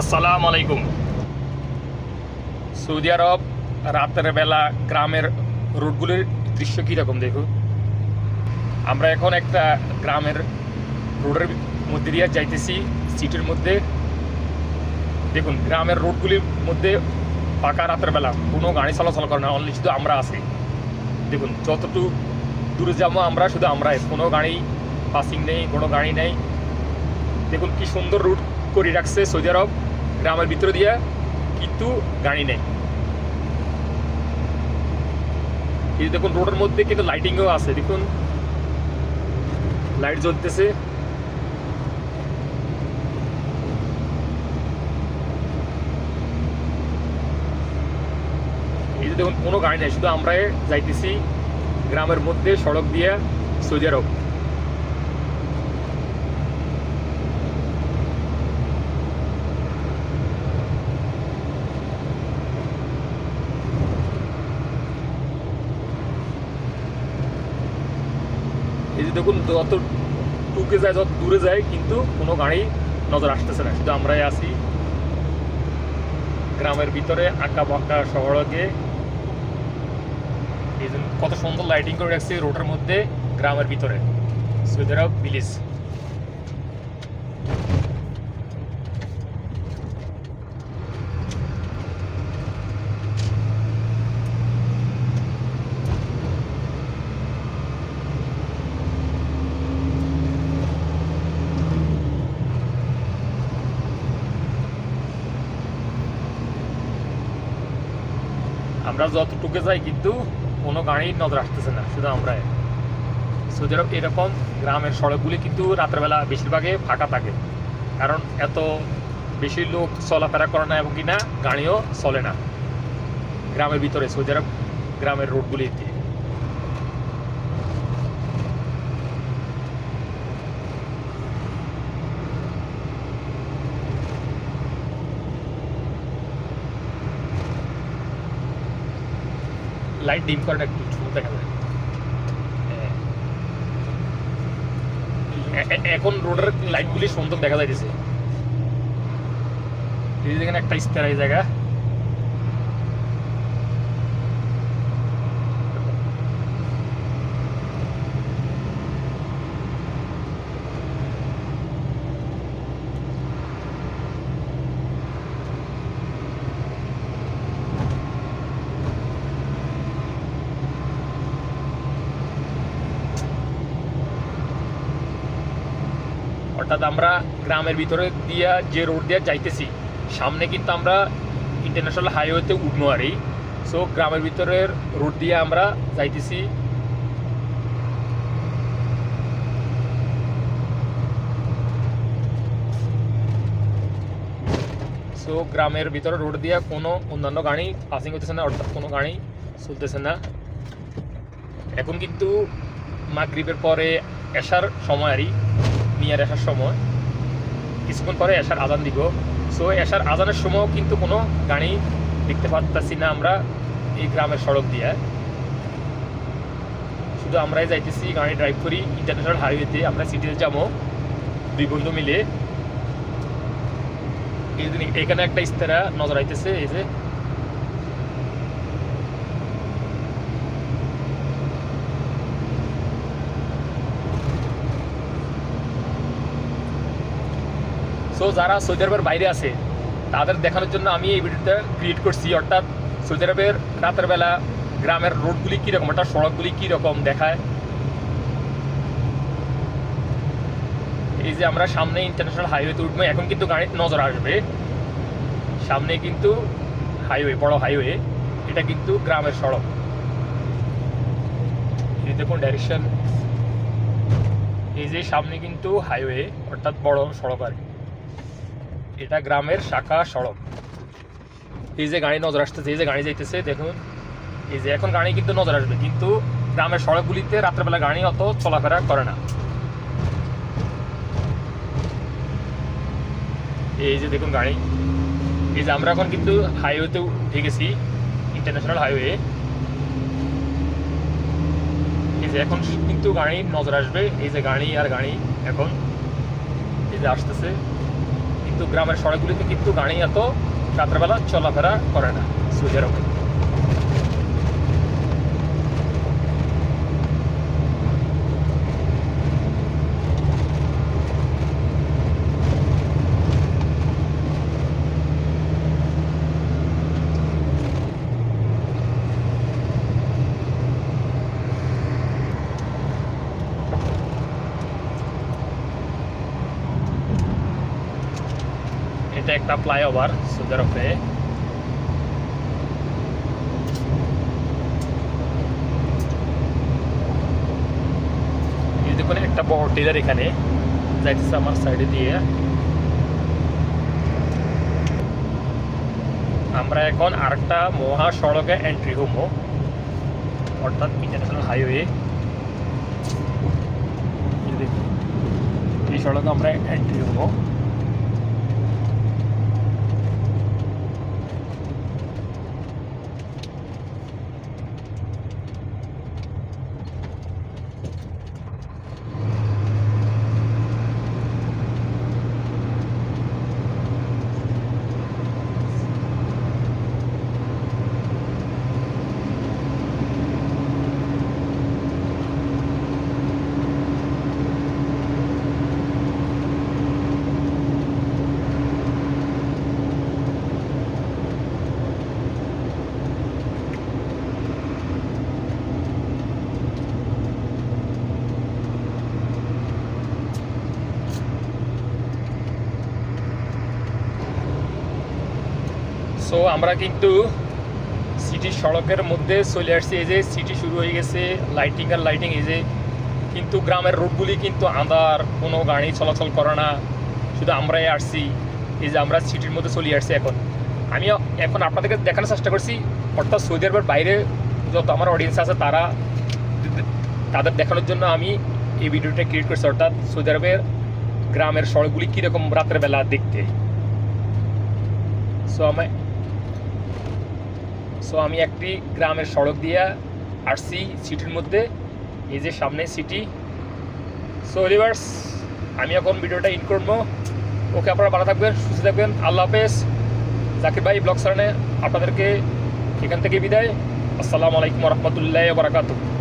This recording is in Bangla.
আসসালামু আলাইকুম। সৌদি আরব রাতের বেলা গ্রামের রোডগুলির দৃশ্য কীরকম দেখুন। আমরা এখন একটা গ্রামের রোডের মধ্যে দিয়ে যাইতেছি সিটির মধ্যে। দেখুন গ্রামের রোডগুলির মধ্যে পাকা রাতের বেলা কোনো গাড়ি চলাচল করে না, অনলি শুধু আমরা আছি। দেখুন যতটুকু দূরে যাবো আমরা শুধু আমরাই, কোনো গাড়ি পাসিং নেই, কোনো গাড়ি নেই। দেখুন কি সুন্দর রুট করে রাখছে সৌদি আরব গ্রামের ভিতরে দিয়ে, কিন্তু গাড়ি নেই। এই দেখুন রোডের মধ্যে কিন্তু লাইটিংও আছে, দেখুন লাইট জ্বলতেছে। এই যে দেখুন কোনো গাড়ি নেই, শুধু আমরাই যাইতেছি গ্রামের মধ্যে সড়ক দিয়ে সৌদি আরব। এই যে দেখুন যত টুকে যায়, যত দূরে যায়, কিন্তু কোনো গাড়ি নজর আসতেছে না, শুধু আমরাই আছি গ্রামের ভিতরে আঁকা বাঁকা সড়কে। এই জন্য কত সুন্দর লাইটিং করে রাখছে রোডের মধ্যে গ্রামের ভিতরে সৌদি আরব ভিলেজ। আমরা যতটুকু যাই কিন্তু কোনো গাড়ি নজর আসতেছে না, শুধু আমরাই। সৌদি আরব এরকম গ্রামের সড়কগুলি কিন্তু রাত্রেবেলা বেশিরভাগে ফাঁকা থাকে, কারণ এত বেশি লোক চলাফেরা করে না এবং কিনা গাড়িও চলে না গ্রামের ভিতরে সৌদি আরব গ্রামের রোডগুলিতে। লাইট ডিম করে একটু ছোট দেখা যায়। এখন রোডের লাইটগুলি সুন্দর দেখা যাইতেছে। এখানে একটা স্থায়ী জায়গা, অর্থাৎ আমরা গ্রামের ভিতরে দিয়া যে রোড দিয়ে যাইতেছি, সামনে কিন্তু আমরা ইন্টারন্যাশনাল হাইওয়েতে উঠবো আর এই। সো গ্রামের ভিতরের রোড দিয়ে আমরা যাইতেছি। সো গ্রামের ভিতরে রোড দিয়ে কোনো অন্যান্য গাড়ি পাসিং হতেছে না, অর্থাৎ কোনো গাড়ি চলতেছে না। এখন কিন্তু মাগরিবের পরে এশার সময় আরই, নিয়ার আসার সময়, কিছুক্ষণ পরে এশার আজান দিব। সো এশার আজানের সময়ও কিন্তু কোনো গাড়ি দেখতে পাচ্ছি না আমরা এই গ্রামের সড়ক দিয়ে। শুধু আমরাই যাইতেছি, গাড়ি ড্রাইভ করি ইন্টারন্যাশনাল হাইওয়েতে। আমরা সিটিতে যাবো দুই বন্ধু মিলে। এখানে একটা ইস্তারা নজর আইতেছে, এই যে সো যারা সৌদি আরবের বাইরে আছে তাদের দেখানোর জন্য আমি এই ভিডিওটা ক্রিয়েট করছি। অর্থাৎ সৌদি আরবের রাতের বেলা গ্রামের রোডগুলি কীরকম, অর্থাৎ সড়কগুলি কীরকম দেখায়। এই যে আমরা সামনে ইন্টারন্যাশনাল হাইওয়েতে উঠবো, এখন কিন্তু গাড়ির নজর আসবে। সামনে কিন্তু হাইওয়ে, বড় হাইওয়ে, এটা কিন্তু গ্রামের সড়ক। এই দেখুন ডাইরেকশন, এই যে সামনে কিন্তু হাইওয়ে, অর্থাৎ বড় সড়ক আর এটা গ্রামের শাখা সড়ক। এই যে গাড়ি নজর আসতেছে, এই যে গাড়ি যাইতেছে দেখুন। এই যে এখন গাড়ি কিন্তু নজর আসবে, কিন্তু গ্রামের সড়কগুলিতে রাত্রেবেলা গাড়ি অত চলাফেরা করে না। এই যে দেখুন গাড়ি, এই যে আমরা এখন কিন্তু হাইওয়েতেও উঠে গেছি, ইন্টারন্যাশনাল হাইওয়ে। এই যে এখন কিন্তু গাড়ি নজর আসবে, এই যে গাড়ি আর গাড়ি এখন এই যে আসতেছে। কিন্তু গ্রামের সড়কগুলিতে কিন্তু গাড়ি এত রাত্রেবেলা চলাফেরা করে না সৌদি আরবে। এটা একটা ফ্লাইওভার সৌদি আরবে। এই দেখুন একটা বড় টিলার এখানে যাইতেছে আমার সাইডে দিয়ে। আমরা এখন আরেকটা মহাসড়কে এন্ট্রি হবো, অর্থাৎ ইন্টারন্যাশনাল হাইওয়ে। এই সড়কে আমরা এন্ট্রি হবো। সো আমরা কিন্তু সিটি সড়কের মধ্যে চলে আসছি। এই যে সিটি শুরু হয়ে গেছে, লাইটিং আর লাইটিং। এই যে কিন্তু গ্রামের রোডগুলি কিন্তু আন্ধার, কোনো গাড়ি চলাচল করে না, শুধু আমরাই আসছি। এই যে আমরা সিটির মধ্যে চলে আসছি। আমি এখন আপনাদেরকে দেখানোর চেষ্টা করছি, অর্থাৎ সৌদি আরবের বাইরে যত আমার অডিয়েন্স আছে তাদের দেখানোর জন্য আমি এই ভিডিওটা ক্রিয়েট করছি, অর্থাৎ সৌদি আরবের গ্রামের সড়কগুলি কীরকম রাতের বেলা দেখতে। সো আমি একটি গ্রামের সড়ক দিয়ে আসছি সিটির মধ্যে। এই যে সামনে সিটি। সো রিভার্স আমি এখন ভিডিওটা ইন করবো। ওকে, আপনারা ভালো থাকবেন, সুস্থ থাকবেন। আল্লাহ হাফেজ। জাকির ভাই ব্লগ চ্যানেলে আপনাদেরকে এখান থেকে বিদায়। আসসালামু আলাইকুম রহমতুল্লাহ বারাকাতুহু।